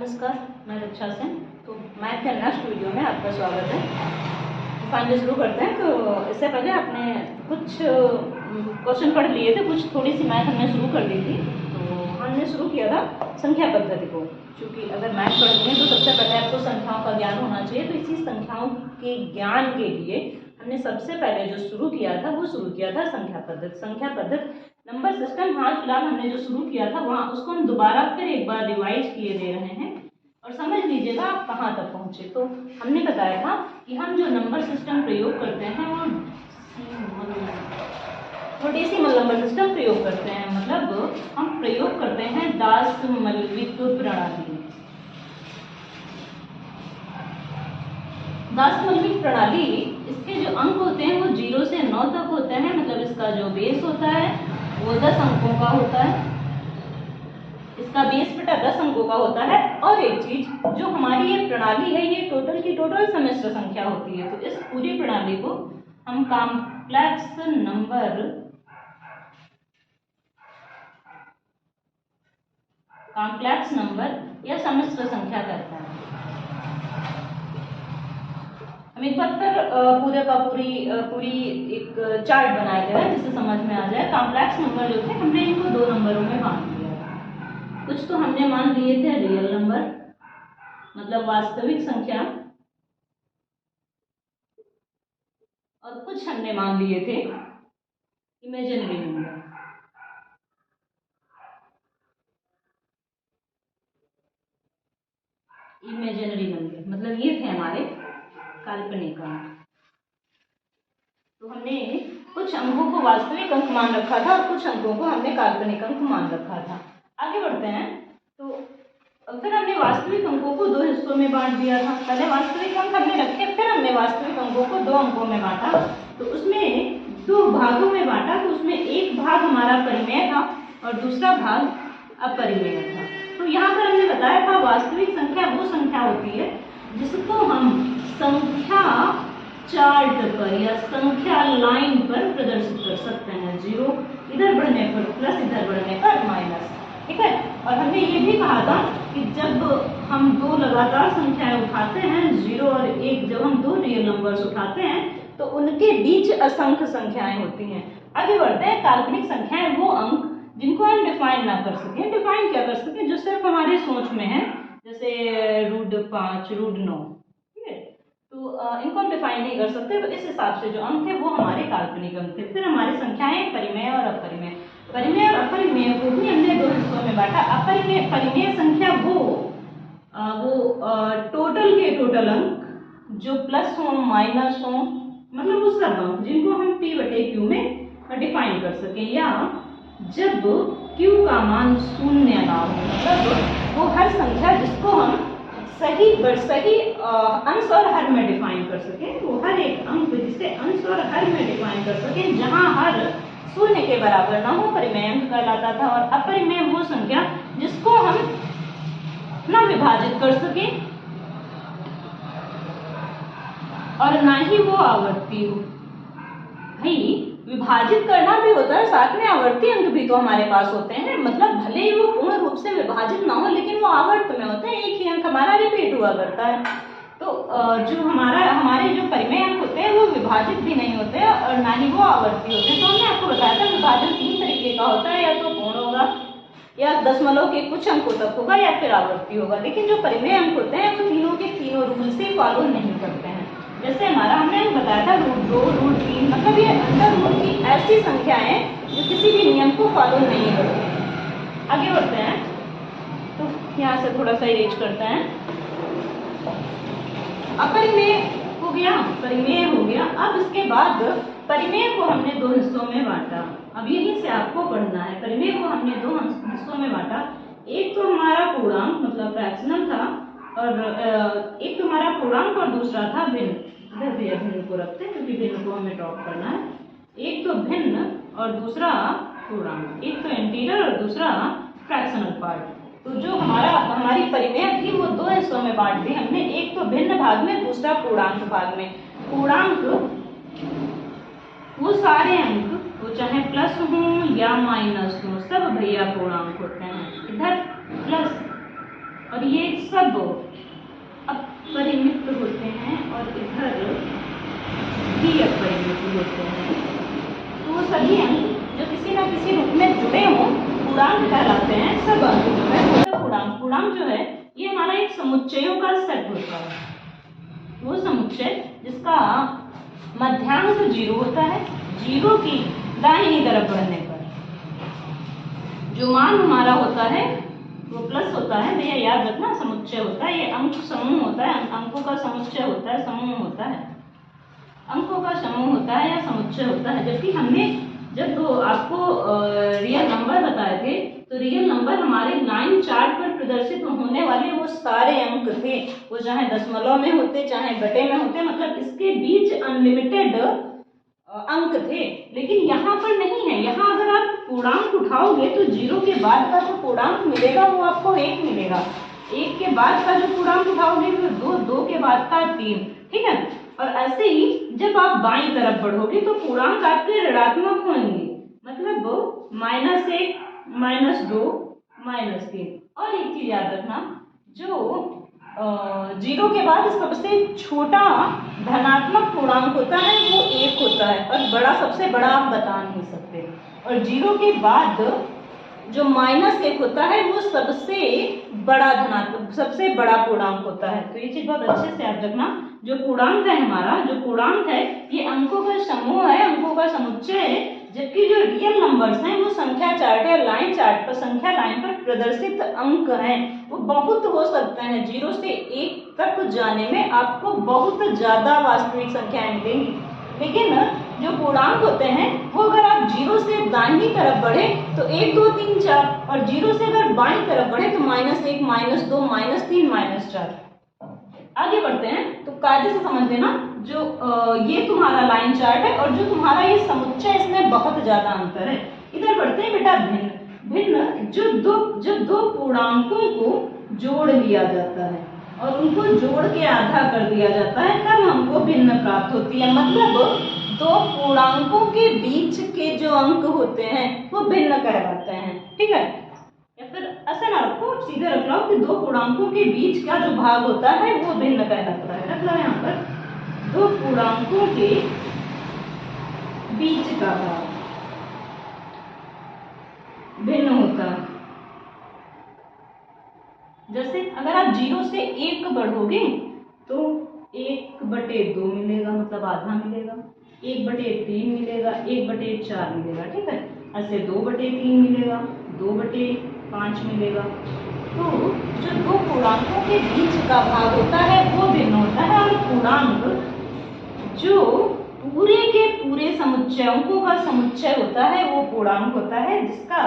नमस्कार, मैं रक्षा सेन। तो मैथ के नेक्स्ट वीडियो में आपका स्वागत है। फाइनली शुरू करते हैं। तो इससे पहले आपने कुछ क्वेश्चन पढ़ लिए थे, कुछ थोड़ी सी मैथ हमने शुरू कर ली थी। तो हमने शुरू किया था संख्या पद्धति को, क्योंकि अगर मैथ पढ़नी है तो सबसे पहले आपको संख्याओं का ज्ञान होना चाहिए। तो इसी संख्याओं के ज्ञान के लिए हमने सबसे पहले जो शुरू किया था संख्या पद्धति। संख्या पद्धति नंबर सिस्टम हाल फिलहाल हमने जो शुरू किया था वहाँ उसको हम दोबारा फिर एक बार रिवाइज किए दे रहे हैं और समझ लीजिएगा आप कहाँ तक पहुँचे। तो हमने बताया था कि हम जो नंबर सिस्टम प्रयोग करते हैं वो डेसिमल नंबर सिस्टम प्रयोग करते हैं। मतलब हम प्रयोग करते हैं दशमलविक प्रणाली। दशमलविक प्रणाली, इसके जो अंक होते हैं वो 0 से 9 तक होते हैं। मतलब इसका जो बेस होता है वो 10 अंकों का होता है। इसका बेस बेटा 10 अंकों का होता है। और एक चीज, जो हमारी ये प्रणाली है ये टोटल की टोटल सम्मिश्र संख्या होती है। तो इस पूरी प्रणाली को हम कॉम्प्लेक्स नंबर या सम्मिश्र संख्या कहते हैं। हम एक बार फिर पूरी एक चार्ट बनाए थे जिससे समझ में आ जाए। कॉम्प्लेक्स नंबर जो थे हमने इनको 2 नंबरों में बांट दिया था। कुछ तो हमने मान लिए थे रियल नंबर, मतलब वास्तविक संख्या, और कुछ हमने मान लिए थे इमेजिनरी नंबर। मतलब ये थे हमारे काल्पनिक अंक। तो हमने कुछ अंकों को वास्तविक अंक मान रखा था और कुछ अंकों को हमने काल्पनिक अंक मान रखा था। आगे बढ़ते हैं। तो फिर हमने वास्तविक अंकों को 2 हिस्सों में बांट दिया था। पहले वास्तविक अंक हमने रखे, फिर हमने वास्तविक अंकों को 2 अंकों में बांटा। तो उसमें 2 भागों में बांटा। तो उसमें एक भाग हमारा परिमेय था और दूसरा भाग अपरिमेय था। तो यहाँ पर हमने बताया था वास्तविक संख्या वो संख्या होती है जिसको हम संख्या चार्ट पर या संख्या लाइन पर प्रदर्शित कर सकते हैं। 0 इधर बढ़ने पर प्लस, इधर बढ़ने पर माइनस। ठीक है। और हमने ये भी कहा था कि जब हम 2 लगातार संख्याएं उठाते हैं, 0 और 1, जब हम 2 रियल नंबर्स उठाते हैं तो उनके बीच असंख्य संख्याएं होती हैं। आगे बढ़ते हैं। काल्पनिक संख्याएं वो अंक जिनको हम डिफाइन ना कर सकें। डिफाइन क्या कर सकें? जो सिर्फ हमारे सोच में है, जैसे √5, √9। ठीक है। तो इनको हम डिफाइन नहीं कर सकते। तो इस हिसाब से जो अंक थे वो हमारे काल्पनिक अंक थे। फिर हमारी संख्याएं परिमेय और अपरिमेय। परिमेय और अपरिमेय को भी हमने 2 हिस्सों में बांटा। परिमेय संख्या वो टोटल के टोटल अंक जो प्लस हो माइनस हो, मतलब वो सब अंक जिनको हम p/q में डिफाइन कर सकें, या जब q का मान 0 ना हो, मतलब वो हर संख्या जिसको हम सही अंश और हर में डिफाइन कर सकें। वो हर एक अंक जिसे अंश और हर में डिफाइन कर सकें जहां हर 0 के बराबर ना हो, परिमेय अंक कहलाता था। और अपरिमेय वो संख्या जिसको हम ना विभाजित कर सके और ना ही वो आवर्ती हो। भाई विभाजित करना भी होता है, साथ में आवर्ती अंक भी तो हमारे पास होते हैं। मतलब भले ही वो पूर्ण रूप से विभाजित ना हो लेकिन वो आवर्त में होते हैं। एक ही अंक हमारा रिपीट हुआ करता है। तो जो हमारे जो परिमेय अंक होते हैं वो विभाजित भी नहीं होते और ना ही वो आवर्ती होते हैं। तो हमने आपको बताया था विभाजन 3 तरीके का होता है, या तो पूर्ण होगा, या दशमलव के कुछ अंकों तक होगा, या फिर आवर्ती होगा। लेकिन जो परिमेय अंक होते हैं वो तीनों के तीनों रूल से फॉलो नहीं करते हैं। जैसे हमने बताया था √2, √3, मतलब ये अंडर रूट की ऐसी संख्याएं जो किसी भी नियम को फॉलो नहीं करती हैं। आगे बढ़ते हैं। तो यहाँ से थोड़ा सा इरेज करते हैं। अपरिमेय हो गया, परिमेय हो गया। अब इसके बाद परिमेय को हमने 2 हिस्सों में बांटा। अब यहीं से आपको पढ़ना है। परिमेय को हमने 2 हिस्सों में बांटा। एक तो हमारा पूर्णांक मतलब फ्रैक्शनल था, और एक तो हमारा पूर्णांक और दूसरा था भिन्न। इधर भी भिन्न को रखते हैं क्योंकि भिन्न को हमें ड्रॉप करना है। एक तो भिन्न और दूसरा पूर्णांक। एक तो इंटीजर और दूसरा फ्रैक्शनल पार्ट। तो जो हमारी परिमेय थी वो 2 हिस्सों में बांट दी हमने। एक तो भिन्न भाग में, दूसरा पूर्णांक भाग में। पूर्णांक वो सारे अंक, वो चाहे प्लस हो या माइनस हो, सब भैया पूर्णांक होते हैं। इधर प्लस और ये सब अपरिमित होते हैं और इधर भी अपरिमित होते हैं। तो वो सभी अंक जो किसी न किसी रूप में जुड़े हों पूर्णांक कहलाते हैं। सब अंक जो है वो पूर्णांक जो है ये हमारा एक समुच्चयों का सेट होता है। वो समुच्चय जिसका मध्यांक 0 होता है। 0 की दाहिनी तरफ बढ़ने पर जो मान हमारा होता है वो प्लस होता है। भैया याद रखना, समुच्चय होता है, ये अंक समूह होता है, अंकों का समुच्चय होता है, समूह होता है, अंकों का समूह होता है या समुच्चय होता है। जबकि हमने जब आपको रियल नंबर बताए थे तो रियल नंबर हमारे लाइन चार्ट पर प्रदर्शित होने वाले वो सारे अंक थे, वो चाहे दशमलव में होते चाहे बटे में होते, मतलब इसके बीच अनलिमिटेड अंक थे। लेकिन यहाँ पर नहीं है। यहाँ अगर आप पूर्णांक उठाओगे तो 0 के बाद का जो पूर्णांक मिलेगा वो आपको 1 मिलेगा, 1 के बाद का जो पूर्णांक उठाओगे वो 2, 2 के बाद का 3, ठीक है। और ऐसे ही जब आप बाईं तरफ बढ़ोगे तो पूर्णांक आपके ऋणात्मक होंगे, मतलब -1, -2, -3। और एक चीज याद रखना, जो 0 के बाद सबसे छोटा धनात्मक पूर्णांक होता है वो 1 होता है, और बड़ा सबसे बड़ा आप बता नहीं सकते। और 0 के बाद जो -1 होता है वो सबसे बड़ा धनात्मक, सबसे बड़ा पूर्णांक होता है। तो ये चीज बहुत अच्छे से याद रखना। जो पूर्णांक है हमारा, जो पूर्णांक है ये अंकों का समूह है, अंकों का समुच्चय है। जबकि जो रियल नंबर्स हैं वो संख्या चार्ट या लाइन चार्ट पर, संख्या लाइन पर प्रदर्शित अंक हैं, वो बहुत हो सकते हैं। 0 से 1 तक जाने में आपको बहुत ज्यादा वास्तविक संख्याएं मिलेंगी। लेकिन जो पूर्णांक होते हैं वो अगर आप 0 से दाहिनी तरफ बढ़े तो 1, 2, 3, 4, और 0 से अगर बाईं तरफ बढ़े तो -1, -2, -3, -4। आगे बढ़ते हैं तो कायदे से समझ लेना, जो ये तुम्हारा लाइन चार्ट है और जो तुम्हारा ये समुच्चय, इसमें बहुत ज्यादा अंतर है। इधर बढ़ते हैं बेटा भिन्न, जो दो पूर्णांकों को जोड़ लिया जाता है और उनको जोड़ के आधा कर दिया जाता है, तब हमको भिन्न प्राप्त होती है। मतलब दो पूर्णांकों के बीच के जो अंक होते हैं वो भिन्न कहलाते हैं, ठीक है। या फिर ऐसा ना रखो, सीधे रख लो कि दो पूर्णांकों के बीच का जो भाग होता है वो भिन्न कहलाता है। रख लो यहाँ पर, दो पूर्णांकों के बीच का भाग भिन्न होता है। जैसे अगर आप 0 से 1 बढ़ोगे तो 1/2 मिलेगा, मतलब आधा मिलेगा, 1/3 मिलेगा, 1/4 मिलेगा, ठीक है। ऐसे 2/3 मिलेगा, 2/5 मिलेगा। तो जो दो पूर्णांकों के बीच का भाग होता है वो भिन्न होता है। और पूर्णांक जो पूरे के पूरे समुच्चय, अंकों का समुच्चय होता है वो पूर्णांक होता है, जिसका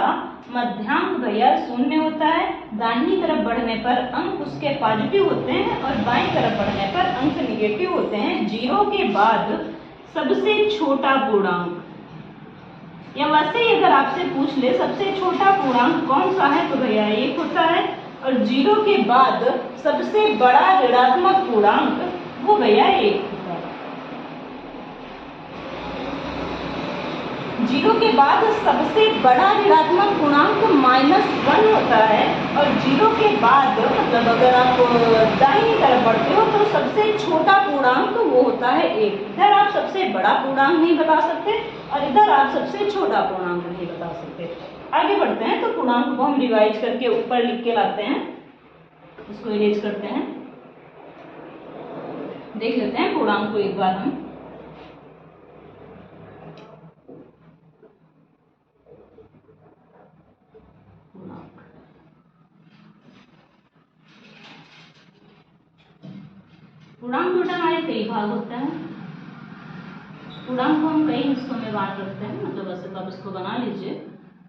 मध्यांक भैया 0 होता है। दाहिनी तरफ बढ़ने पर अंक उसके पॉजिटिव होते हैं और बाईं तरफ बढ़ने पर अंक निगेटिव होते हैं। 0 के बाद सबसे छोटा पूर्णांक, या वैसे ही अगर आपसे पूछ ले सबसे छोटा पूर्णांक कौन सा है तो भैया 1 होता है। और 0 के बाद सबसे बड़ा ऋणात्मक पूर्णांक वो भैया 1 होता है। 0 के बाद सबसे बड़ा ऋणात्मक पूर्णांक -1 होता है। और 0 के बाद मतलब अगर आप दाहिनी तरफ बढ़ते हो तो सबसे छोटा पूर्णांक वो होता है 1। इधर आप सबसे बड़ा पूर्णांक नहीं बता सकते और इधर आप सबसे छोटा पूर्णांक नहीं बता सकते। आगे बढ़ते हैं तो पूर्णांक को हम रिवाइज करके ऊपर लिख के लाते हैं, इसको इरेज करते हैं। देख लेते हैं पूर्णांक को एक बार हम। पूर्णांक बेटा हमारे कई भाग होते हैं। पूर्णांक को हम कई हिस्सों में बांट रखते हैं, मतलब वैसे तो आप इसको बना लीजिए।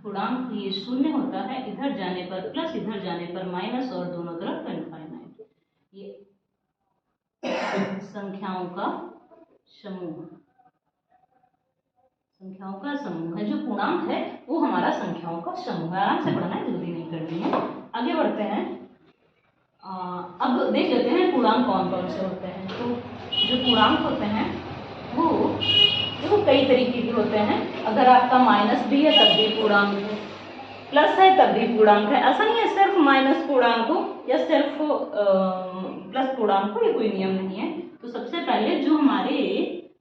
पूर्णांक ये 0 होता है, इधर जाने पर प्लस, इधर जाने पर माइनस, और दोनों तरफ इनफाइनाइट। ये संख्याओं का समूह, संख्याओं का समूह है। जो पूर्णांक है वो हमारा संख्याओं का समूह है। आराम से पढ़ना है, जल्दी नहीं करनी है। आगे बढ़ते हैं। अब देख लेते हैं पूर्णांक कौन कौन से होते हैं। तो जो पूर्णांक होते हैं वो देखो कई तरीके के होते हैं। अगर आपका माइनस भी है तब भी पूर्णांक है, प्लस है तब भी पूर्णांक है। ऐसा नहीं है सिर्फ माइनस पूर्णांक हो, या सिर्फ प्लस पूर्णांक हो, ये कोई नियम नहीं है। तो सबसे पहले जो हमारे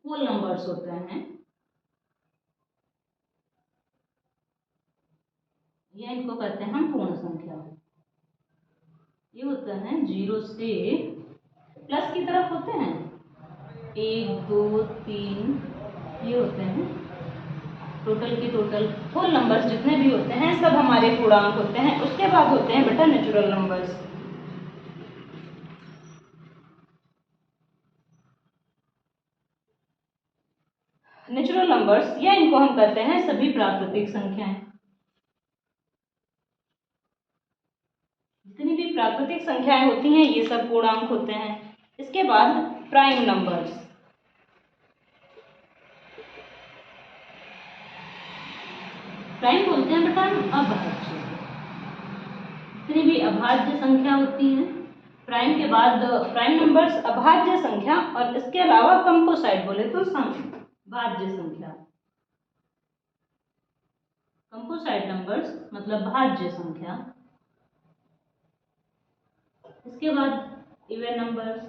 होल नंबर्स होते हैं या इनको कहते हैं हम पूर्ण संख्या। ये होता है 0 से प्लस की तरफ होते हैं 1 2 3, ये होते हैं टोटल की टोटल होल नंबर्स जितने भी होते हैं सब हमारे पूर्णांक होते हैं। उसके बाद होते हैं बेटा नेचुरल नंबर्स। नेचुरल नंबर्स या इनको हम कहते हैं सभी प्राकृतिक संख्याएं। जितनी भी प्राकृतिक संख्याएं होती हैं ये सब पूर्णांक होते हैं। इसके बाद प्राइम नंबर्स। प्राइम बोलते हैं बेटा हम अभाज्य। जितनी भी अभाज्य संख्या होती है प्राइम के बाद प्राइम नंबर्स अभाज्य संख्या, और इसके अलावा कंपोसाइट बोले तो भाज्य संख्या। कंपोसाइट नंबर्स मतलब भाज्य संख्या। इसके बाद इवन नंबर्स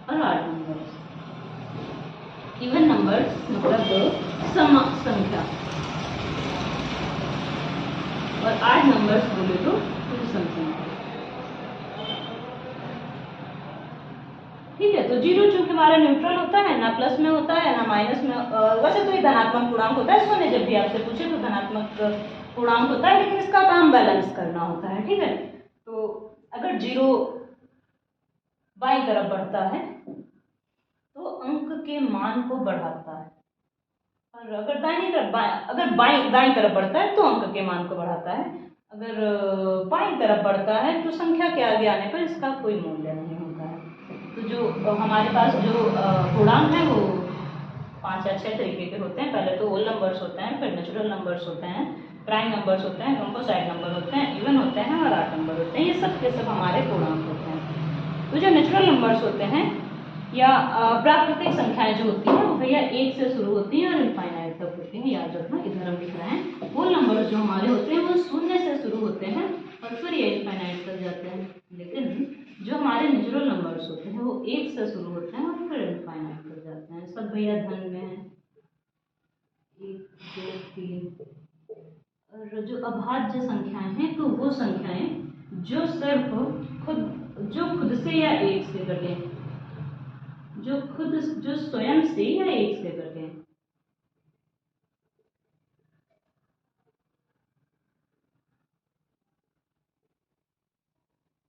और ऑड नंबर्स। इवन नंबर्स मतलब सम संख्या, और ऑड नंबर्स बोले तो विषम संख्या। ठीक है, तो 0 चूंकि हमारा न्यूट्रल होता है, ना प्लस में होता है ना माइनस में, वैसे तो ये धनात्मक पूर्णांक होता है, इसको जब भी आपसे पूछे तो धनात्मक पूर्णांक होता है, लेकिन इसका काम बैलेंस करना होता है। ठीक है, तो अगर 0 बाईं तरफ बढ़ता है तो अंक के मान को बढ़ाता है, और अगर दाहिनी तरफ दाईं तरफ बढ़ता है तो अंक के मान को बढ़ाता है। अगर बाईं तरफ बढ़ता है तो संख्या के आगे आने पर इसका कोई मूल्य नहीं होता है। तो जो हमारे पास जो पूर्णांक है वो 5 या 6 तरीके के होते हैं। पहले तो होल नंबर्स होते हैं, फिर नेचुरल नंबर्स होते हैं, प्राइम नंबर्स होते हैं, कंपोसाइट नंबर होते हैं, इवन होते हैं और ऑड नंबर होते हैं। ये सब के सब हमारे पूर्णांक होते हैं। तो जो नेचुरल नंबर्स होते हैं या प्राकृतिक संख्याएं जो होती हैं वो भैया 1 से शुरू होती हैं और इनफाइनाइट तक होती हैं। याद रखना, इधर हम लिख रहे हैं होल नंबर्स जो हमारे होते हैं वो 0 से शुरू होते हैं और फिर ये इनफाइनाइट तक जाते हैं। लेकिन जो हमारे नेचुरल नंबर्स होते हैं वो 1 से शुरू होते हैं और फिर इनफाइनाइट तक जाते हैं। सब भैया धन में है 1 2 3। और जो अभाज्य संख्याएं हैं तो वो संख्याएं जो सिर्फ खुद से या 1 से कटे, जो स्वयं से या 1 से कटे।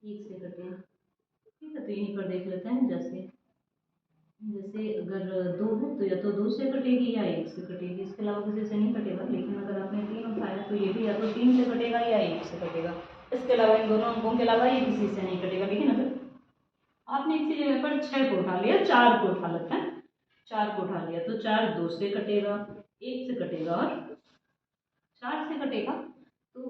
ठीक है, तो यहीं पर देख लेते हैं। जैसे अगर 2 है तो या तो 2 से कटेगी या 1 से कटेगी, इसके अलावा किसी से नहीं कटेगा। लेकिन अगर आपने 3 उठाया तो ये भी या तो 3 से कटेगा या 1 से कटेगा। इसके अलावा इन दोनों अंकों के अलावा ये किसी से नहीं कटेगा। लेकिन अगर आपने इसी जगह पर 6 को उठा लिया, 4 को उठा लेते हैं, 4 को उठा लिया तो 4 2 से कटेगा, 1 से कटेगा और 4 से कटेगा। तो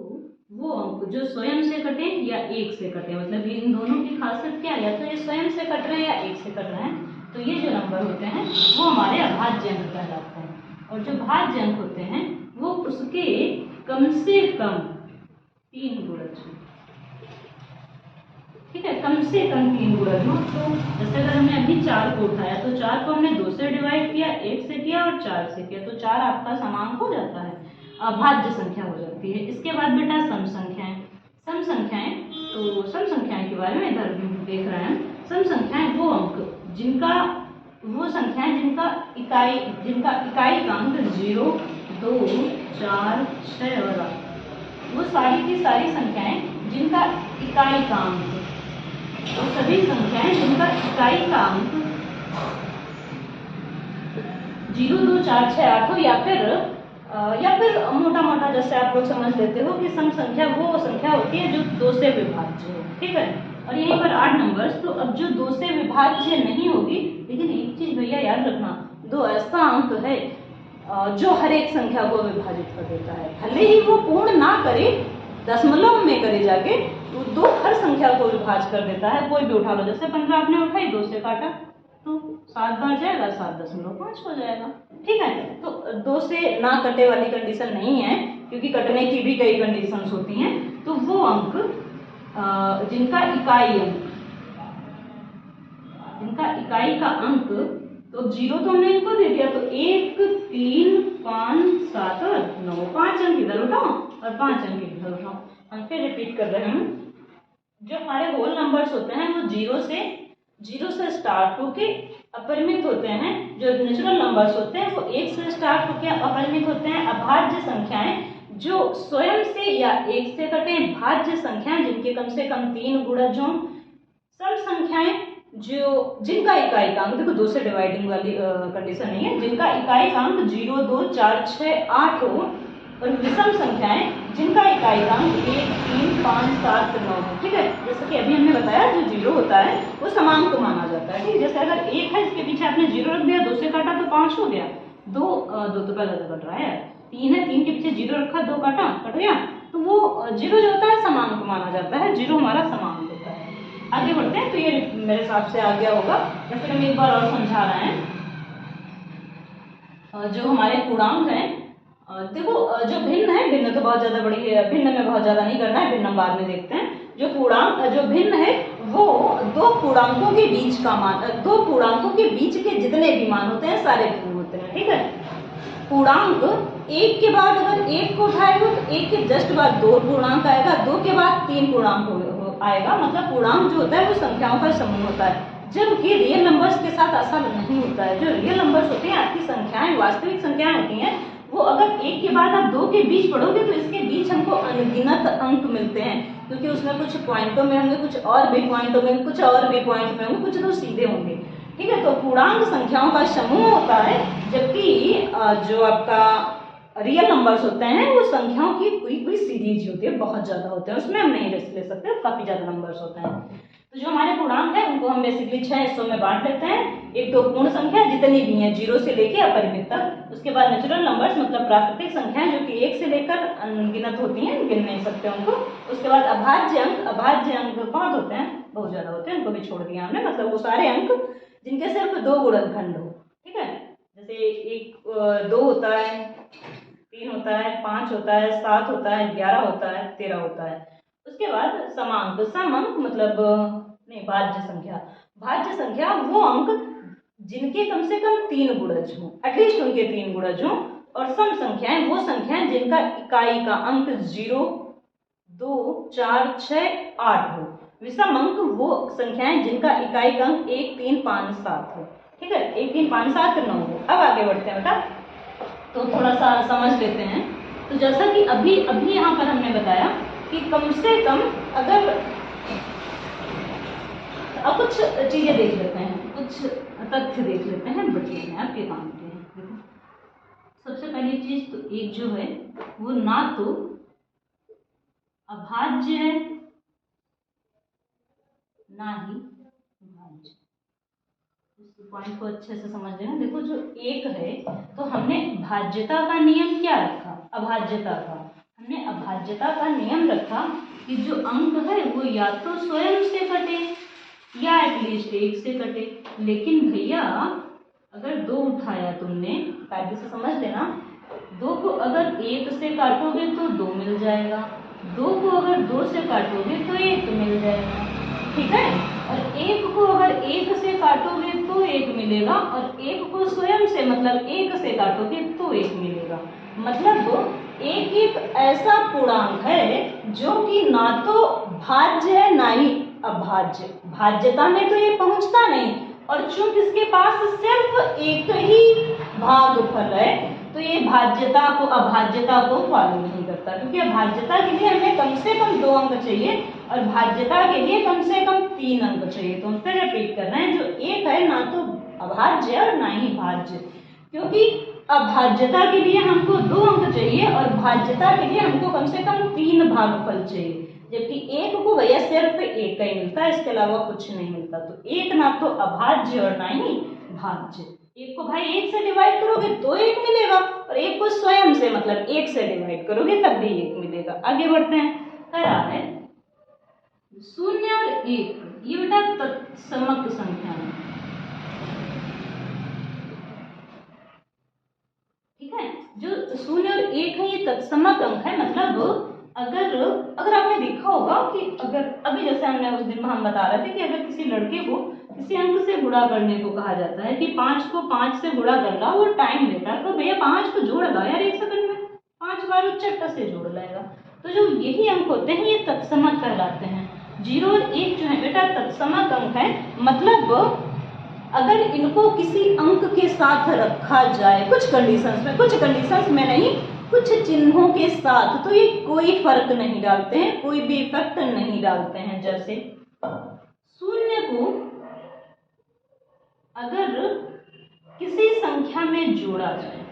वो अंक जो स्वयं से कटे या 1 से कटे, मतलब इन दोनों की खासियत क्या है, या तो ये स्वयं से कट रहे हैं या 1 से कट रहे हैं, तो ये जो नंबर होते हैं वो हमारे अभाज्य अंक कहलाते हैं। और जो भाज्य अंक होते हैं वो उसके कम से कम 3 गुणज। ठीक है, कम से कम 3 गुणज हो। तो जैसे अगर हमने अभी 4 को उठाया तो 4 को हमने 2 से डिवाइड किया, 1 से किया और 4 से किया, तो 4 आपका समांक हो जाता है, अभाज्य संख्या हो जाती है। इसके बाद बेटा सम संख्याएं। सम संख्याएं, तो सम संख्याएं के बारे में इधर देख रहे हैं। सम संख्याएं वो अंक वो संख्याएं जिनका इकाई का अंक 0 2 4 6 और 8, वो सारी की सारी संख्याएं जिनका इकाई का अंक, तो सभी संख्याएं जिनका इकाई का अंक 0 2 4 6 8 हो, या फिर मोटा मोटा जैसे आप लोग समझ लेते हो कि सम संख्या वो संख्या होती है जो 2 से विभाज्य हो। ठीक है, और यहीं पर 8 नंबर्स, तो अब जो 2 से विभाज्य नहीं होगी, लेकिन एक चीज भैया याद रखना, 2 ऐसा अंक है जो हर एक संख्या को विभाजित कर देता है। भले ही वो पूर्ण ना करे, दशमलव में करे जाके, तो 2 हर संख्या को विभाजित कर देता है। कोई भी उठा लो, जैसे 15 आपने उठाई, 2 से काटा तो 7 बार जाएगा, 7.5 हो जाएगा। ठीक है, तो 2 से ना कटे वाली कंडीशन नहीं है, क्योंकि कटने की भी कई कंडीशंस होती हैं, तो वो अंक जिनका इकाई का अंक, तो 0 तो हमने इनको दे दिया, तो 1, 3, 5, 7 और 9, 5 अंक इधर उठाओ और 5 अंक इधर उठाओ। हम फिर रिपीट कर रहे हैं, जो हमारे होल नंबर्स होते हैं वो 0 से स्टार्ट होके अपरिमित होते हैं। जो नेचुरल नंबर्स होते हैं वो 1 से स्टार्ट होके अपरिमित होते हैं। अभाज्य संख्याएं जो स्वयं से या 1 से कटे, भाज्य संख्याएं जिनके कम से कम 3 गुणज हों, सम संख्याएं जिनका इकाई का अंक, देखो 2 से डिवाइडिंग वाली कंडीशन नहीं है, जिनका इकाई का अंक 0, 2, 4, 6, 8 हो, और विषम संख्याएं जिनका इकाई का अंक 1, 3, 5, 7, 9 हो। ठीक है, जैसे कि अभी हमने बताया जो 0 होता है वो समांक माना जाता है। ठीक है, जैसे अगर 1 है, इसके पीछे आपने 0 रख दिया, 2 से काटा तो 5 हो गया, 2 तो पहले से कट रहा है, 3 है, 3 के पीछे 0 रखा, 2 काटा, कट गया, तो वो 0 जो होता है समांक माना जाता है, 0 हमारा समांक होता है। आगे बढ़ते हैं, तो ये मेरे हिसाब से आ गया होगा, या फिर हम एक बार और समझा रहे हैं। जो हमारे पूर्णांक हैं, देखो जो भिन्न है, भिन्न तो बहुत ज्यादा बड़ी है, भिन्न में बहुत ज्यादा नहीं करना है, भिन्न हम बाद में देखते हैं। जो पूर्णांक, जो भिन्न है वो दो पूर्णांकों के बीच का मान, दो पूर्णांकों के बीच के जितने भी मान होते हैं सारे भिन्न होते हैं। ठीक है, पूर्णांक 1 के बाद अगर 1 को उठाएगा तो 1 के जस्ट बाद 2 पूर्णांक आएगा, 2 के बाद 3 पूर्णांक आएगा, मतलब पूर्णांक जो होता है वो संख्याओं का समूह होता है। जबकि रियल नंबर्स के साथ ऐसा नहीं होता है। जो रियल नंबर्स होते हैं, आपकी संख्याएं, वास्तविक संख्याएं होती हैं, वो अगर 1 के बाद आप 2 के बीच पढ़ोगे तो इसके बीच हमको अनगिनत अंक मिलते हैं, क्योंकि उसमें कुछ पॉइंटों में होंगे, कुछ और भी पॉइंटों में, कुछ और भी पॉइंट में होंगे, कुछ तो सीधे होंगे। ठीक है, तो पूर्णांक संख्याओं का समूह होता है, जबकि जो आपका रियल नंबर्स होते हैं वो संख्याओं की कोई सीरीज होती है, बहुत ज्यादा होते हैं, उसमें हम नहीं रिस्क ले सकते, काफी ज्यादा नंबर्स होते हैं। तो जो हमारे पूर्णांक है उनको हम बेसिकली 6 हिस्सों में बांट लेते हैं। एक तो पूर्ण संख्या जितनी भी हैं 0 से लेकर अपरिमित तक, उसके बाद नेचुरल नंबर्स मतलब प्राकृतिक संख्याएं जो कि 1 से लेकर अनगिनत होती हैं, गिन नहीं सकते उनको। उसके बाद अभाज्य अंक बहुत होते हैं, बहुत ज्यादा होते हैं, उनको भी छोड़ दिया हमने, मतलब वो सारे अंक जिनके सिर्फ 2 गुणनखंड हो। ठीक है, जैसे 2 होता है, 3 होता है, 5 होता है, 7 होता है, 11 होता है, 13 होता है। उसके बाद समांक, सम अंक मतलब नहीं, भाज्य संख्या वो अंक जिनके कम से कम 3 गुणज हो, एटलीस्ट उनके 3 गुणज हो। और सम संख्याएं वो संख्याएं जिनका इकाई का अंक 0, 2, 4, 6, 8 हो। विषम अंक वो संख्याएं जिनका इकाई का अंक 1, 3, 5, 7 हो। ठीक है, 1, 3, 5, 7, 9 हो। अब आगे बढ़ते हैं बेटा, तो थोड़ा सा समझ लेते हैं। तो जैसा कि अभी यहाँ पर हमने बताया कि कम से कम अगर अब कुछ चीजें देख लेते हैं, कुछ तथ्य देख लेते हैं, बढ़िया हैं आपके काम के हैं। देखो, सबसे पहली चीज तो एक जो है वो ना तो अभाज्य है ना ही भाज्य। इस पॉइंट को अच्छे से समझ लेना। देखो, जो एक है तो हमने भाज्यता का नियम क्या रखा, अभाज्यता का, हमने अभाज्यता का नियम रखा कि जो अंक है वो या तो स्वयं से कटे या एटलीस्ट 1 से कटे। लेकिन भैया अगर 2 उठाया तुमने, कायदे से समझ लेना, 2 को अगर 1 से काटोगे तो 2 मिल जाएगा, 2 को अगर 2 से काटोगे तो 1 मिल जाएगा। ठीक है, और 1 को अगर 1 से काटोगे तो 1 मिलेगा, और 1 को स्वयं से मतलब 1 से काटोगे तो 1 मिलेगा। मतलब एक ऐसा पूर्णांक है जो कि ना तो भाज्य है ना ही अभाज्य। भाज्यता में तो ये पहुंचता नहीं, और चूंकि इसके पास सिर्फ एक ही भागफल है तो ये भाज्यता को, अभाज्यता को फॉलो नहीं करता, क्योंकि अभाज्यता के लिए हमें कम से कम 2 अंक चाहिए और भाज्यता के लिए कम से कम 3 अंक चाहिए। तो हम फिर रिपीट कर रहे हैं, जो एक है ना तो अभाज्य और ना ही भाज्य, क्योंकि अभाज्यता के लिए हमको 2 अंक चाहिए और भाज्यता के लिए हमको कम से कम 3 भागफल चाहिए, जबकि एक को भैया सिर्फ 1 का ही मिलता है, इसके अलावा कुछ नहीं मिलता। तो एक ना तो अभाज्य और ना ही भाज्य। एक को भाई 1 से डिवाइड करोगे तो 1 मिलेगा, और एक को स्वयं से मतलब 1 से डिवाइड करोगे तब भी 1 मिलेगा। आगे बढ़ते हैं, कह रहा है 0 और 1 ये बेटा तत्समक संख्या है। ठीक है, जो 0 और 1 है ये ये तत्समक अंक है। मतलब अगर आपने देखा होगा कि अगर अभी जैसे हमने उस दिन हम बता रहे थे कि अगर किसी लड़के को किसी अंक से गुणा करने को कहा जाता है कि 5 को 5 से गुणा करना, वो टाइम लेता है, तो भैया 5 को जोड़ लो यार 1 सेकंड में, 5 बार चट से जोड़ लाएगा। तो जो यही अंक होते हैं ये तत्समक कहलाते हैं। 0 और 1 जो है बेटा तत्समक अंक है। मतलब अगर इनको किसी अंक के साथ रखा जाए कुछ कंडीशंस में नहीं, कुछ चिन्हों के साथ, तो ये कोई फर्क नहीं डालते हैं, कोई भी इफेक्ट नहीं डालते हैं। जैसे शून्य को अगर किसी संख्या में जोड़ा जाए,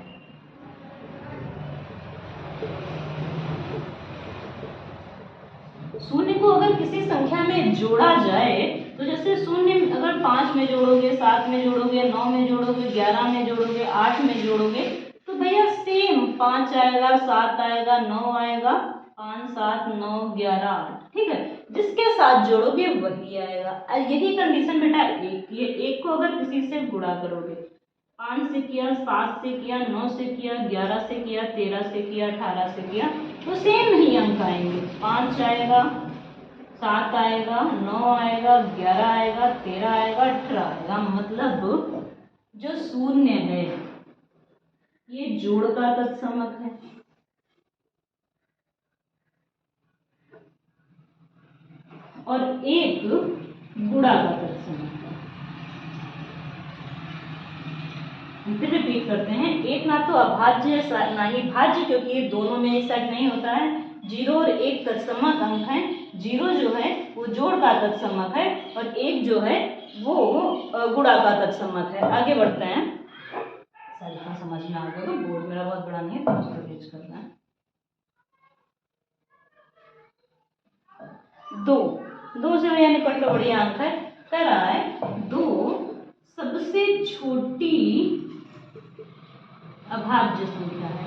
शून्य को अगर किसी संख्या में जोड़ा जाए, तो जैसे शून्य अगर 5 में जोड़ोगे, 7 में जोड़ोगे, 9 में जोड़ोगे, 11 में जोड़ोगे, 8 में जोड़ोगे, तो भैया सेम 5 आएगा, 7 आएगा, 9 आएगा, 5 7 9 11 8, ठीक है। जिसके साथ जोड़ोगे वही आएगा। यही कंडीशन बेटा एक को अगर किसी से गुणा करोगे, 5 से किया, 7 से किया, 9 से किया, 11 से किया, 13 से किया, 18 से किया, तो सेम ही अंक आएंगे। 5 आएगा, 7 आएगा, 9 आएगा, 11 आएगा, 13 आएगा, 18 आएगा। मतलब जो शून्य है ये जोड़ का तत्समक है, और 1 गुणा का तत्समक है। फिर रिपीट करते हैं, 1 ना तो अभाज्य ना ही भाज्य, क्योंकि ये दोनों में सेट नहीं होता है। 0 और 1 तत्समक अंक है। 0 जो है वो जोड़ का तत्समक है, और 1 जो है वो गुणा का तत्समक है। आगे बढ़ते हैं। सारी समझ में आ गया, तो बोर्ड मेरा बहुत बड़ा नहीं है तो उसको रीच करना है। 2 से यानी निकट का बढ़िया अंक है। कह रहा है 2 सबसे छोटी अभाज्य संख्या है।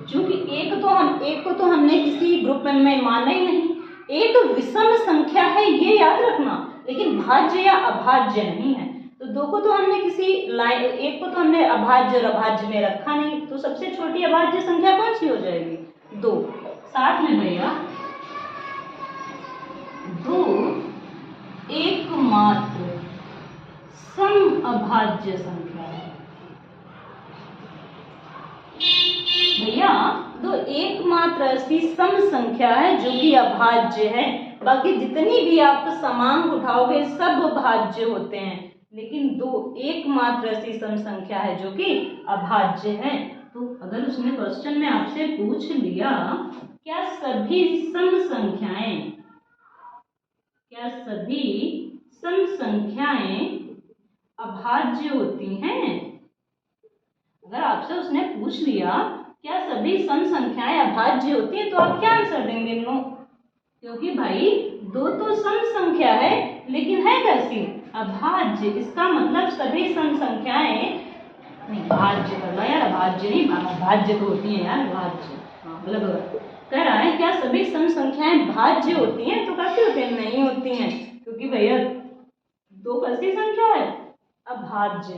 क्योंकि एक को तो हमने किसी ग्रुप में माना ही नहीं, एक विषम संख्या है ये याद रखना, लेकिन भाज्य या अभाज्य नहीं है। तो 2 को तो हमने एक को तो हमने अभाज्य और अभाज्य में रखा नहीं, तो सबसे छोटी अभाज्य संख्या कौन सी हो जाएगी? 2। साथ में भैया 2 एकमात्र सम अभाज्य संख्या है। भैया 2 एकमात्र ऐसी सम संख्या है जो कि अभाज्य है। बाकी जितनी भी आप समांग उठाओगे सब भाज्य होते हैं, लेकिन 2 एकमात्र ऐसी सम संख्या है जो कि अभाज्य है। तो अगर उसने क्वेश्चन में आपसे पूछ लिया क्या सभी सम संख्याएं अभाज्य होती हैं? अगर आपसे उसने पूछ लिया क्या सभी सम संख्याएं अभाज्य होती हैं, तो आप क्या आंसर देंगे? नो, क्योंकि भाई 2 तो सम संख्या है, लेकिन है कैसी? अभाज्य। इसका मतलब सभी सम संख्याएं नहीं, भाज्य करना यार, अभाज्य नहीं, भाज्य तो होती है यार, भाज्य। मतलब कह रहा है क्या सभी सम संख्याएं भाज्य होती हैं? तो कैसे होती हैं? नहीं होती हैं, क्योंकि भैया 2 कैसी संख्या है? अभाज्य।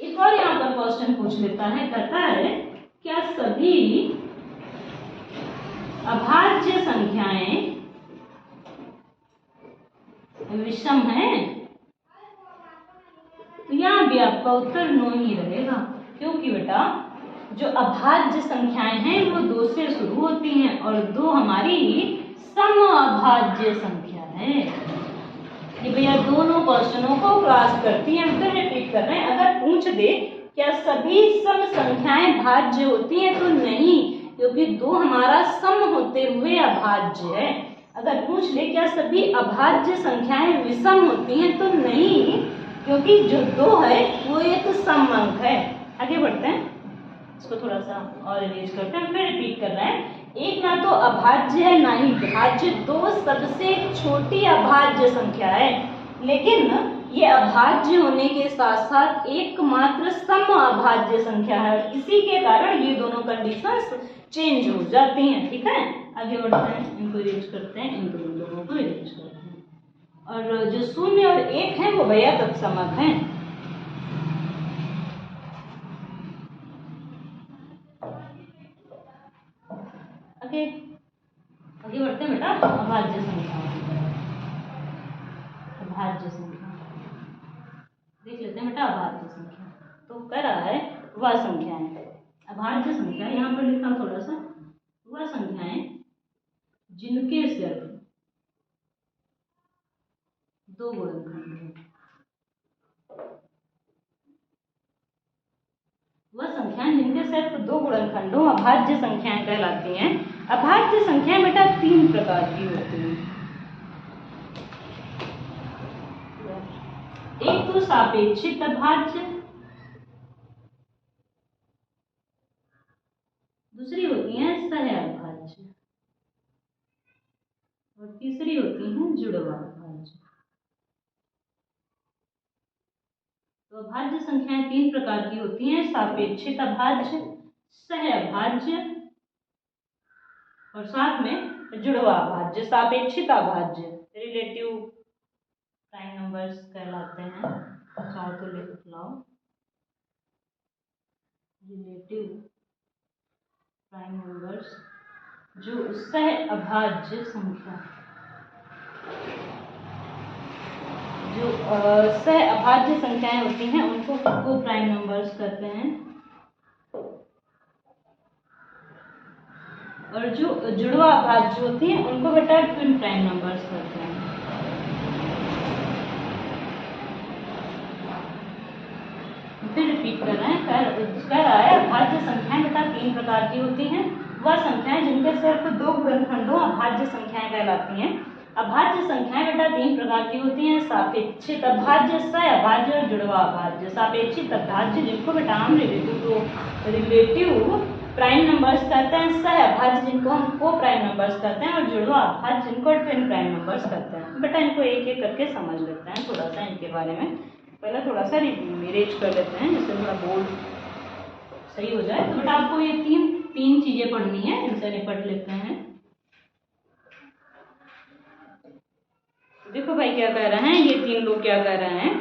एक और यहाँ पर क्वेश्चन पूछ लेता है, कहता है क्या सभी अभाज्य संख्याएं विषम हैं? तो यहाँ भी आपका उत्तर नो ही रहेगा, क्योंकि बेटा जो अभाज्य संख्याएं हैं वो 2 से शुरू होती हैं, और 2 हमारी सम अभाज्य संख्या है। ये भैया दोनों क्वेश्चनों को क्रॉस करती हैं। फिर रिपीट कर रहे हैं, अगर पूछ दे क्या सभी सम संख्याएं भाज्य होती हैं, तो नहीं, क्योंकि 2 हमारा सम होते हुए अभाज्य है। अगर पूछ ले क्या सभी अभाज्य संख्याएं विषम होती हैं, तो नहीं, क्योंकि जो 2 है वो एक सम अंक है। आगे बढ़ते हैं, इसको थोड़ा सा और अरेंज करते हैं। फिर रिपीट कर रहे हैं, 1 ना तो अभाज्य है ना ही भाज्य, 2 सबसे छोटी अभाज्य संख्या है, लेकिन ये अभाज्य होने के साथ साथ एकमात्र सम अभाज्य संख्या है, और इसी के कारण ये दोनों कंडीशंस चेंज हो जाती हैं। ठीक है, आगे बढ़ते हैं, इनको अरेंज करते हैं, इन दोनों को अरेंज करते हैं। और जो 0 और 1 है वो भैया तत्समक है। आगे आगे बढ़ते हैं बेटा अभाज्य संख्या। अभाज्य संख्या देख लेते हैं बेटा। अभाज्य संख्या तो कह रहा है वह संख्याएं, अभाज्य संख्या यहाँ पर लिखा थोड़ा सा, वह संख्याएं जिनके सिर्फ दो गुणनखंड हैं। वह संख्याएं जिनके सिर्फ दो गुणनखंड हो अभाज्य संख्याएं कहलाती हैं। अभाज्य संख्याएं बेटा तीन प्रकार की होती हैं। एक तो सापेक्षिक अभाज्य, दूसरी होती है सह अभाज्य और तीसरी होती है जुड़वा अभाज्य। तो अभाज्य संख्याएं तीन प्रकार की होती हैं, सापेक्षिक अभाज्य, सह अभाज्य और साथ में जुड़वा अभाज्य। सापेक्षिक अभाज्य रिलेटिव प्राइम नंबर्स कहलाते हैं, चाहो तो लिख लो रिलेटिव प्राइम नंबर्स। जो सह अभाज्य संख्या, जो सह अभाज्य संख्याएं होती हैं उनको को प्राइम नंबर्स कहते हैं, और जो जुड़वा अभाज्य होती हैं उनको बेटा ट्विन प्राइम नंबर्स कहते हैं। फिर रिपीट कर रहे हैं, कह रहा है अभाज्य संख्याएं बेटा तीन प्रकार की होती हैं। वह संख्याएं जिनके सिर्फ दो गुणनखंडों अभाज्य संख्याएं कहलाती हैं। अभाज्य संख्याएं बेटा तीन प्रकार की होती हैं, सापेक्षिक अभाज्य, सह अभाज्य और जुड़वा अभाज्य। सापेक्षिक अभाज्य जिनको बेटा हम रिलेटिव प्राइम नंबर्स कहते हैं, सह अभाज्य जिनको हम को प्राइम नंबर्स कहते हैं और जुड़वा अभाज्य जिनको ट्विन प्राइम नंबर्स कहते हैं। बेटा इनको एक एक करके समझ लेते हैं थोड़ा सा इनके बारे में। पहले थोड़ा सा रिवीज कर लेते हैं जिससे थोड़ा बोर्ड सही हो जाए। तो बेटा आपको ये तीन चीजें पढ़नी है, इनसे निपट लेते हैं। देखो भाई क्या कह रहे हैं, ये तीन लोग क्या कह रहे हैं।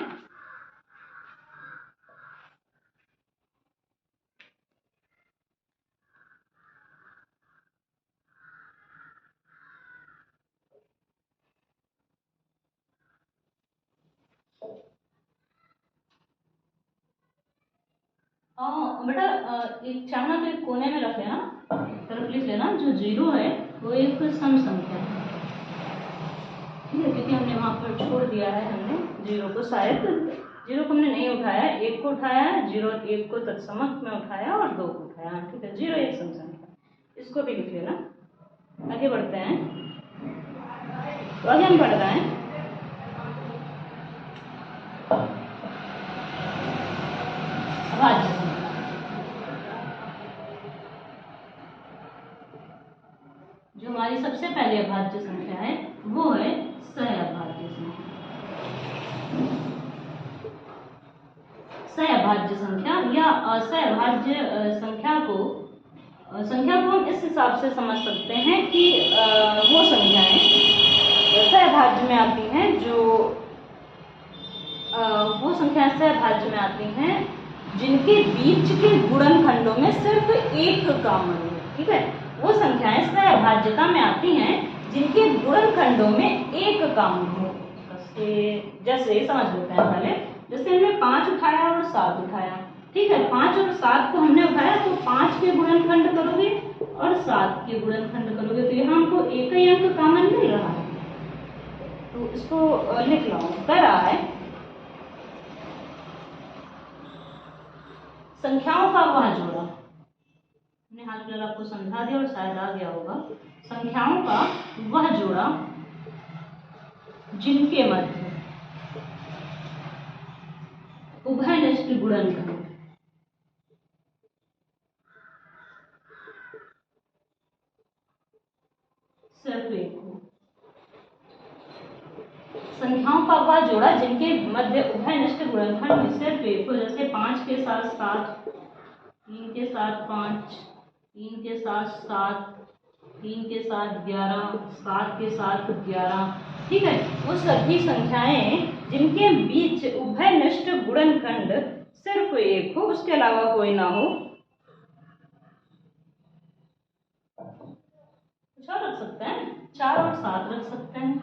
बेटा एक चाहना तो एक कोने में रख लेना, तरफ लिख लेना, जो जीरो है वो एक सम संख्या है, ठीक है, क्योंकि हमने वहां पर छोड़ दिया है हमने जीरो को, शायद जीरो को हमने नहीं उठाया, एक को उठाया, जीरो एक को तत्समक में उठाया और दो को उठाया, ठीक है। जीरो एक सम संख्या, इसको भी लिख लेना। आगे बढ़ते हैं, तो आगे हम पढ़ रहे हैं अभाज्य संख्या। जो हमारी सबसे पहली अभाज्य संख्या है वो है सह अभाज्य संख्या। सह अभाज्य संख्या या असह अभाज्य संख्या को हम इस हिसाब से समझ सकते हैं कि वो संख्याएं सह अभाज्य में आती हैं, जो वो संख्याएं सह अभाज्य में आती हैं जिनके बीच के गुणनखंडों में सिर्फ एक कॉमन है, ठीक है। वो संख्याएं सह अभाज्यता में आती हैं जिनके गुणनखंडों में एक कॉमन हो। जैसे समझ लेते हैं पहले, जैसे हमने 5 उठाया और 7 उठाया, ठीक है। 5 और 7 को हमने उठाया तो 5 के गुणनखंड करोगे और 7 के गुणनखंड करोगे तो यहाँ हमको एक ही अंक कॉमन मिल रहा है, तो इसको लिख लो। कह रहा है संख्याओं का वह जोड़ा, मैंने हाल फिलहाल आपको समझा दिया और शायद आ गया होगा। संख्याओं का वह जोड़ा जिनके मध्य उभयनिष्ठ गुणनखंड सिर्फ एक हो। संख्याओं का वह जोड़ा जिनके मध्य उभयनिष्ठ गुणनखंड में सिर्फ एक हो। जैसे 5 के साथ 7, 3 के साथ 5, 3 के साथ 7, 3 के साथ 11, 7 के साथ 11, ठीक है। वो सभी संख्याएं जिनके बीच उभयनिष्ठ गुणनखंड सिर्फ एक हो, उसके अलावा कोई ना हो, सकते हैं, 4 और 7 रख सकते हैं।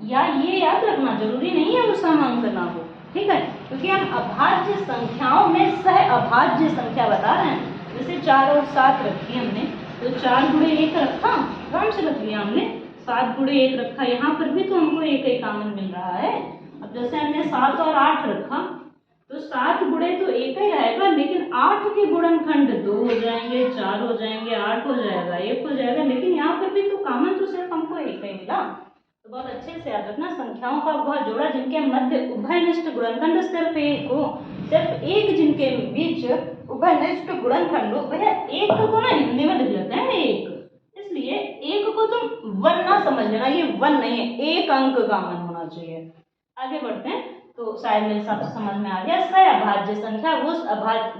या ये याद रखना जरूरी नहीं है वो सम अंक ना हो, ठीक है, क्योंकि हम अभाज्य संख्याओं में सह अभाज्य संख्या बता रहे हैं। जैसे 4 और 7 रखी हमने, तो 4 गुणे 1 रखा, आराम से रख लिया हमने। 7 गुणे 1 रखा, यहाँ पर भी तो हमको एक ही कॉमन मिल रहा है। अब जैसे हमने 7 और 8 रखा, तो 7 गुणे तो एक ही रहेगा, लेकिन 8 के गुणनखंड 2 हो जाएंगे, 4 हो जाएंगे, 8 हो जाएगा, 1 हो जाएगा, लेकिन यहाँ पर भी तो कॉमन तो सिर्फ हमको एक ही मिला। तो बहुत अच्छे से याद रखना, संख्याओं का वह जोड़ा जिनके मध्य उभयनिष्ठ गुणनखंड सिर्फ एक हो, सिर्फ एक जिनके बीच उभयनिष्ठ गुणनखंड हो, वह एक को ना हिंदी में लिख लेते हैं एक, इसलिए एक को तुम वन ना समझ लेना, ये वन नहीं है, एक अंक कॉमन होना चाहिए। आगे बढ़ते हैं, तो शायद मेरे हिसाब से समझ में आ गया। सह अभाज्य संख्या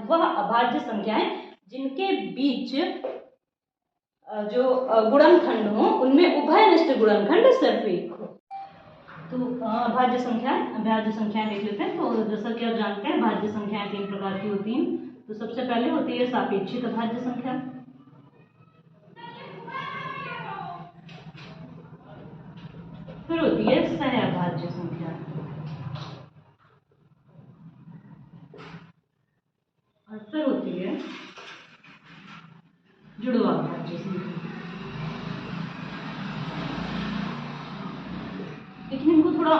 वह अभाज्य संख्या है जिनके बीच जो गुणनखंड हो उनमें उभयनिष्ठ गुणनखंड सिर्फ एक हो। तो अभाज्य संख्याएं देख लेते हैं। तो जैसा कि आप जानते हैं भाज्य संख्याएं 3 प्रकार की होती हैं। तो सबसे पहले होती है सापेक्षिक अभाज्य संख्या, फिर होती है सह अभाज्य संख्या, और फिर होती है जुड़वा अभाज्य संख्या। लेकिन इनको थोड़ा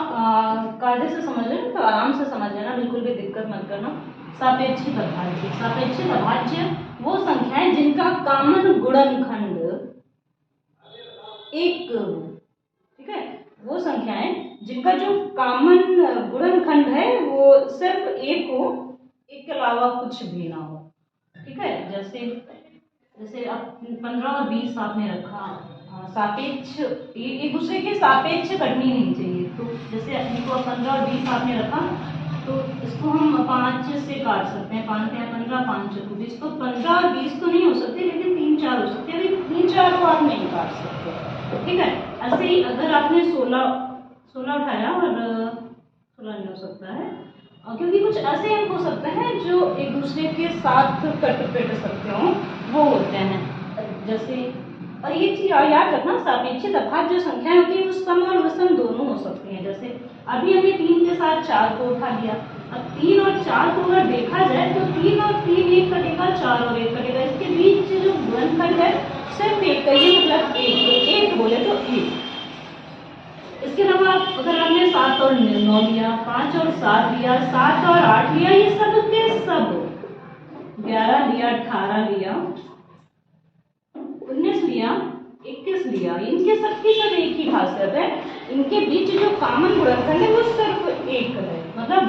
कायदे से समझ लेना, तो आराम से समझ लेना, बिल्कुल भी दिक्कत मत करना। सापेक्षिक अभाज्य वो संख्याएं जिनका कॉमन गुणनखंड एक, ठीक है, वो संख्याएं जिनका जो कॉमन गुणनखंड है वो सिर्फ एक हो, एक के अलावा कुछ भी ना हो, ठीक है। जैसे अब 15 और 20 आपने रखा, सापेक्ष, एक दूसरे के सापेक्ष कटनी नहीं चाहिए। तो जैसे इनको 15 और 20 आपने रखा, तो इसको हम 5 से काट सकते हैं, 5 या 15, 5 चौको 20, तो 15 और 20 तो नहीं हो सकते, लेकिन 3 4 हो सकते हैं। अभी 3 4 को आप नहीं काट सकते, ठीक है। ऐसे ही अगर आपने 16 उठाया और 16 नहीं हो सकता है, क्योंकि कुछ ऐसे अंक हो सकते हैं जो एक दूसरे के साथ कट पिट सकते हो, वो होते हैं। जैसे, और ये चीज याद रखना, सापेक्षिक अभाज्य जो संख्याएं होती है वो सम और विषम दोनों हो सकती हैं। जैसे अभी हमने 3 के साथ 4 को उठा लिया, अब 3 और 4 को अगर देखा जाए तो 3 और 3 एक कटेगा, 4 और 1 कटेगा, इसके बीच जो गुणनखंड है सिर्फ एक का ही, मतलब एक बोले तो एक। इसके अलावा अगर आपने 7 और 9 लिया, 5 और 7 लिया, 7 और 8 लिया, ये सब के सब, 11 लिया, 18 लिया, 19 लिया, 21 लिया, इनके सबकी सब एक ही खासियत है, इनके बीच जो कॉमन गुणनखंड है वो सिर्फ एक है। मतलब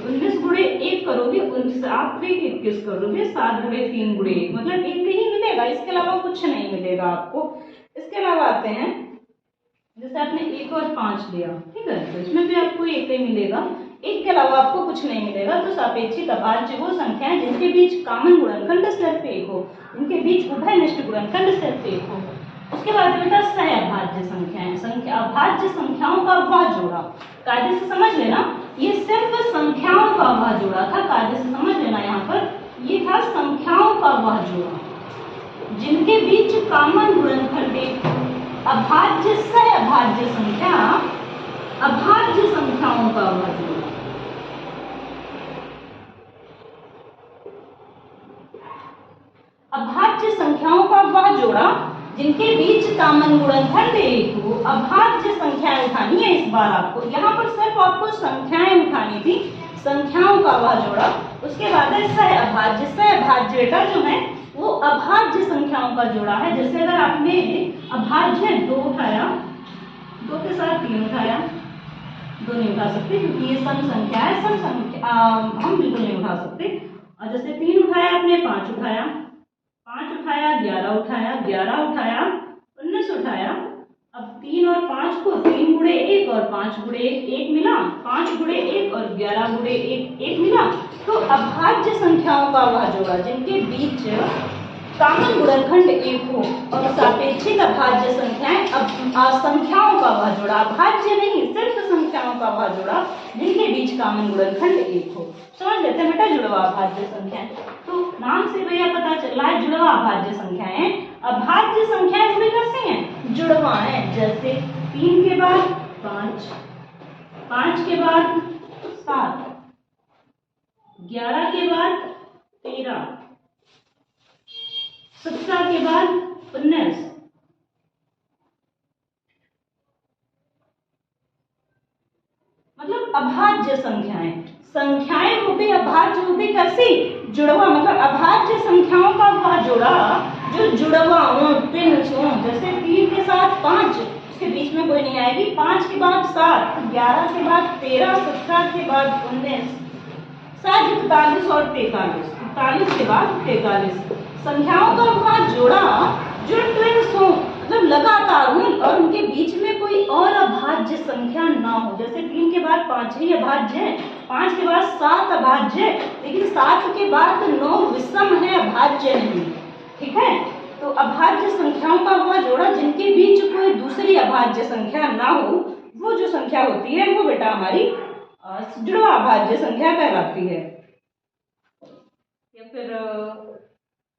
19 गुणे 1 करोगे, 7 गुणे 21 करोगे, 7 गुणे 3 गुणे 1, मतलब एक ही मिलेगा, इसके अलावा कुछ नहीं मिलेगा आपको। इसके अलावा आते हैं, जैसे आपने 1 और 5 लिया, ठीक है, तो इसमें भी आपको एक ही मिलेगा, एक के अलावा आपको कुछ नहीं मिलेगा। तो सापेक्षिक अभाज्य वो संख्याएं जिनके बीच कॉमन गुणनखंड सिर्फ एक हो, इनके बीच उभयनिष्ठ गुणनखंड सिर्फ एक हो। उसके बाद बेटा सह अभाज्य संख्याएं, अभाज्य संख्याओं का वह जोड़ा, कायदे से समझ लेना, ये सिर्फ संख्याओं का वह जोड़ा था, कायदे से समझ लेना, यहाँ पर ये था संख्याओं का वह जोड़ा जिनके बीच कॉमन गुणनखंड एक, अभाज्य सह अभाज्य संख्या, अभाज्य संख्याओं का वह जोड़ा। अभाज्य संख्याओं का वह जोड़ा जिनके बीच कॉमन गुणनखंड एक हो, अभाज्य संख्याएं उठानी है इस बार आपको, यहाँ पर सिर्फ आपको संख्याएं उठानी थी, संख्याओं का वह जोड़ा। उसके बाद है सह अभाज्य, सह अभाज्य बेटा जो है वो अभाज्य संख्याओं का जोड़ा है। जैसे अगर आपने अभाज्य 2 उठाया, 2 के साथ 3 उठाया, 2 नहीं उठा सकते क्योंकि ये सम संख्या है, सम संख्या हम बिल्कुल नहीं उठा सकते। और जैसे 3 उठाया आपने, 5 उठाया, 5 उठाया, 11 उठाया, 11 उठाया, 19 उठाया। अब 3 और 5 को 3 गुणे 1 और 5 गुणे 1 मिला, 5 गुणे 1 और 11 गुणे 1 मिला। तो अभाज्य संख्याओं का वह जोड़ा जिनके बीच कॉमन गुणनखंड एक हो, और सापेक्षिक अभाज्य संख्याएं संख्याओं का वह जोड़ा, अभाज्य नहीं सिर्फ संख्याओं का वह जोड़ा जिनके बीच कॉमन गुणनखंड एक हो। समझ लेते हैं बेटा जुड़वा अभाज्य संख्याएं। तो नाम से भैया पता चल रहा है जुड़वा अभाज्य संख्याएं अभाज्य संख्याएं भी कैसी हैं, जुड़वा है। जैसे 3 के बाद 5, 5 के बाद 7, 11 के बाद 13, 17 के बाद 19, मतलब अभाज्य संख्याएं। संख्याएं हो गई अभाज्य, हो गई कैसी, जुड़वा। मतलब अभाज्य संख्याओं का वह जोड़ा जो जुड़वा हो, ट्विन्स हो। जैसे 3 के साथ 5, उसके बीच में कोई नहीं आएगी। 5 के बाद 7, 11 के बाद 13, 17 के बाद 19, 41 और 43, 41 के बाद 43 संख्याओं का वह जोड़ा जो ट्विन्स हो, मतलब लगातार हो और उनके बीच में कोई और अभाज्य संख्या ना हो। जैसे 3 के बाद 5 ही अभाज्य है, 5 के बाद 7 अभाज्य है, लेकिन 7 के बाद 9 विषम है, अभाज्य नहीं। ठीक है, तो अभाज्य संख्याओं का वह जोड़ा जिनके बीच कोई दूसरी अभाज्य संख्या ना हो, वो जो संख्या होती है वो बेटा हमारी जुड़वा अभाज्य संख्या कहलाती है। या फिर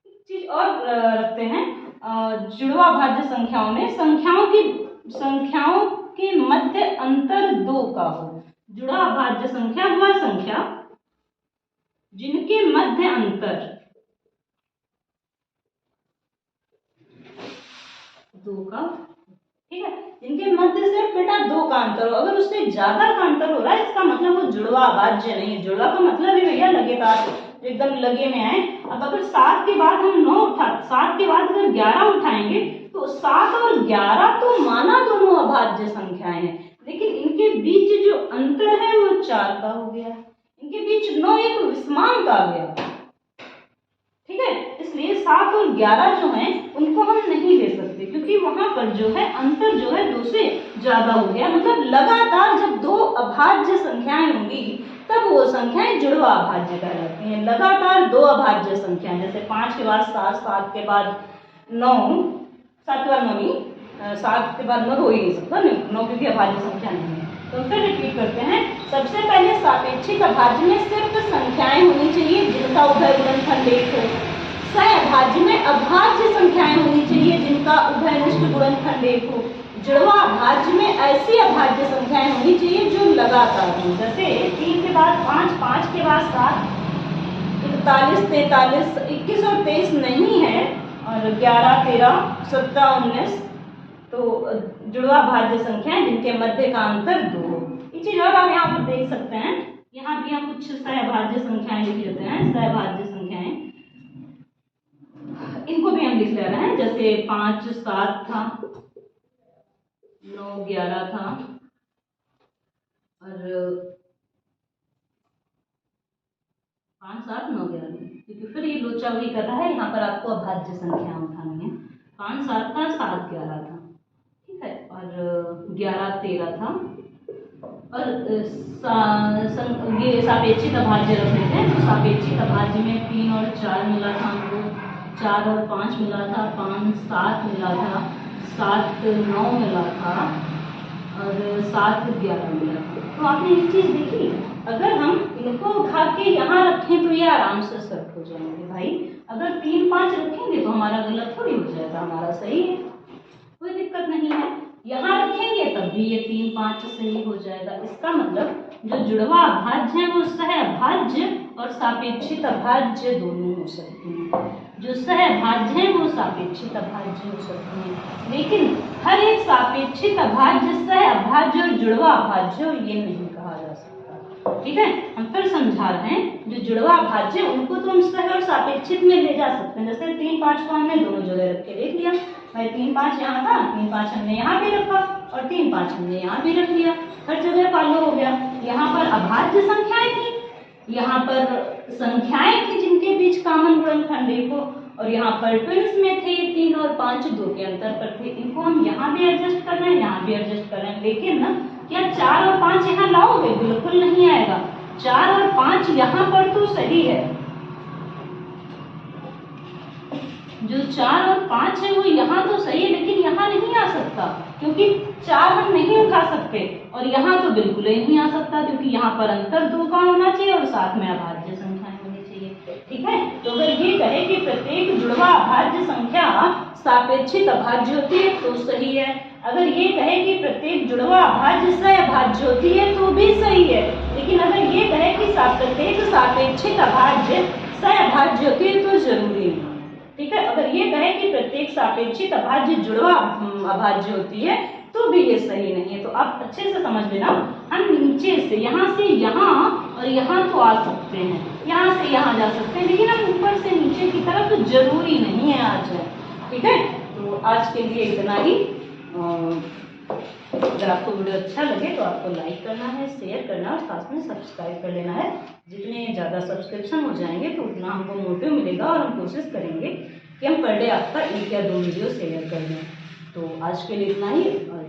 एक चीज और रखते हैं, जुड़वा अभाज्य संख्याओं में संख्याओं के मध्य अंतर 2 का हो। जुड़ा अभाज्य संख्या वह संख्या जिनके मध्य अंतर 2 का, ठीक है, जिनके मध्य से बेटा 2 का अंतर हो। अगर उससे ज्यादा का अंतर हो रहा है, इसका मतलब वो जुड़वा अभाज्य नहीं है। जुड़वा का मतलब है भैया लगेदार, एकदम लगे में आए। अब अगर 7 के बाद हम 9 उठा, 7 के बाद अगर 11 उठाएंगे तो 7 और 11 तो माना दोनों अभाज्य संख्याएं हैं, लेकिन इनके बीच जो अंतर है वो 4 का हो गया। इनके बीच 9 एक विषमांक आ गया। ठीक है, इसलिए 7 और 11 जो हैं उनको हम नहीं ले सकते, क्योंकि वहां पर जो है अंतर जो है 2 से ज्यादा हो गया। मतलब लगातार जब 2 अभाज्य संख्याएं होंगी तब वो संख्याएं जुड़वा अभाज्य कहलाती हैं। लगातार 2 अभाज्य संख्याएं, जैसे 5 के बाद 7, 7 के बाद 9, 7 के बाद 9 नहीं, 7 के बाद 9 हो ही नहीं सकता, 9 क्योंकि अभाज्य संख्या नहीं है। तो फिर रिपीट करते हैं। सबसे पहले सापेक्षिक अभाज्य में सिर्फ संख्याएं होनी चाहिए जिनका उभय गुणनफल 1 हो। सहअभाज्य में अभाज्य संख्याएं होनी चाहिए जिनका उभयनिष्ठ गुणनफल 1 हो। जुड़वा अभाज्य में ऐसी अभाज्य संख्याएं होनी चाहिए जो लगातार हो। जैसे 3 के बाद 5, 5 के बाद 7, 41, 43, 21 और 23 नहीं है, और 11, 13, 17, 19 तो जुड़वा अभाज्य संख्याएं जिनके मध्य का अंतर 2 हो। एक चीज और आप यहाँ पर देख सकते हैं, यहाँ भी हम कुछ सहअभाज्य संख्याएं लिख लेते हैं। सहअभाज्य संख्याएं इनको भी हम लिख ले रहे हैं। जैसे 5, 7 था, 9, 11 था, और 5, 7, 9, 11, क्योंकि फिर ये लोचा वही कर रहा है। यहाँ पर आपको अभाज्य संख्या उठानी है। 5, 7 था, 7, 11 था, ठीक है, और 11, 13 था, और ये सापेक्षिक अभाज्य रख लेते हैं। तो सापेक्षिक अभाज्य में 3 और 4 मिला था हमको, 4 और 5 मिला था, 5, 7 मिला था, 7, 9 मिला था, और 7, 11 मिला था। तो आपने एक चीज देखी, अगर हम इनको उठा के यहाँ रखें तो ये आराम से सेट हो जाएंगे भाई। अगर 3, 5 रखेंगे तो हमारा गलत थोड़ी हो जाएगा, हमारा सही है, कोई दिक्कत नहीं है। यहाँ रखेंगे तब भी ये 3, 5 सही हो जाएगा। इसका मतलब जो जुड़वा अभाज्य है वो सहअभाज्य और सापेक्षिक अभाज्य दोनों हो सकते हैं। जो सहअभाज्य है वो सापेक्षिक अभाज्य हो सकते हैं, लेकिन हर एक सापेक्षिक अभाज्य सहअभाज्य और जुड़वा अभाज्य ये नहीं कहा जा सकता। ठीक है, हम फिर समझा रहे हैं। जो जुड़वा अभाज्य उनको तो हम सह और सापेक्षिक में ले जा सकते हैं। जैसे 3, 5 को हमने दोनों जगह रख के देख लिया भाई। 3, 5 यहाँ था, 3, 5 हमने यहाँ भी रखा, और 3, 5 हमने यहाँ भी रख लिया, हर जगह फॉलो हो गया। यहाँ पर अभाज्य संख्याएं थी, यहाँ पर संख्याएं थी जिनके बीच कॉमन गुणनखंड 1 हो, और यहाँ पर ट्विन्स में थे 3 और 5 2 के अंतर पर थे। इनको हम यहाँ भी एडजस्ट कर रहे हैं, यहाँ भी एडजस्ट कर रहे हैं, लेकिन ना क्या 4 और 5 यहाँ लाओगे? बिल्कुल नहीं आएगा। 4 और 5 यहाँ पर तो सही है, जो 4 और 5 है वो यहाँ तो सही है, लेकिन यहाँ नहीं आ सकता क्योंकि 4 हम नहीं उठा सकते, और यहाँ तो बिल्कुल ही नहीं आ सकता क्योंकि यहाँ पर अंतर 2 का होना चाहिए और साथ में अभाज्य संख्याएं होनी चाहिए। ठीक है, तो अगर ये कहे कि प्रत्येक जुड़वा अभाज्य संख्या सापेक्षिक अभाज्य होती है तो सही है। अगर ये कहे कि प्रत्येक जुड़वा अभाज्य सहअभाज्य होती है तो भी सही है। लेकिन अगर ये कहे कि प्रत्येक सापेक्षिक अभाज्य सहअभाज्य होती है तो जरूरी नहीं। ठीक है, अगर ये कहे कि प्रत्येक सापेक्षिक अभाज्य जुड़वा अभाज्य होती है तो भी ये सही नहीं है। तो आप अच्छे से समझ लेना, हम नीचे से यहाँ और यहाँ तो आ सकते हैं, यहाँ से यहाँ जा सकते हैं, लेकिन हम ऊपर से नीचे की तरफ तो जरूरी नहीं है आज है। ठीक है, तो आज के लिए इतना ही। अगर आपको वीडियो अच्छा लगे तो आपको लाइक करना है, शेयर करना और साथ में सब्सक्राइब कर लेना है। जितने ज़्यादा सब्सक्रिप्शन हो जाएंगे तो उतना हमको मोटिव मिलेगा और हम कोशिश करेंगे कि हम पर डे आपका 1 या 2 वीडियो शेयर कर दें। तो आज के लिए इतना ही, और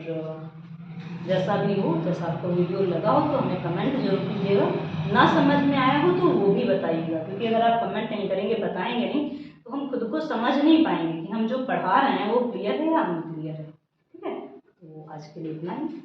जैसा भी हो, जैसा आपको वीडियो लगा हो तो हमें कमेंट जरूर कीजिएगा। ना समझ में आया हो तो वो भी बताइएगा, क्योंकि अगर आप कमेंट नहीं करेंगे, बताएंगे नहीं, तो हम खुद को समझ नहीं पाएंगे कि हम जो पढ़ा रहे हैं वो क्लियर है या अनक्लियर है। ठीक है, तो आज के लिए इतना ही।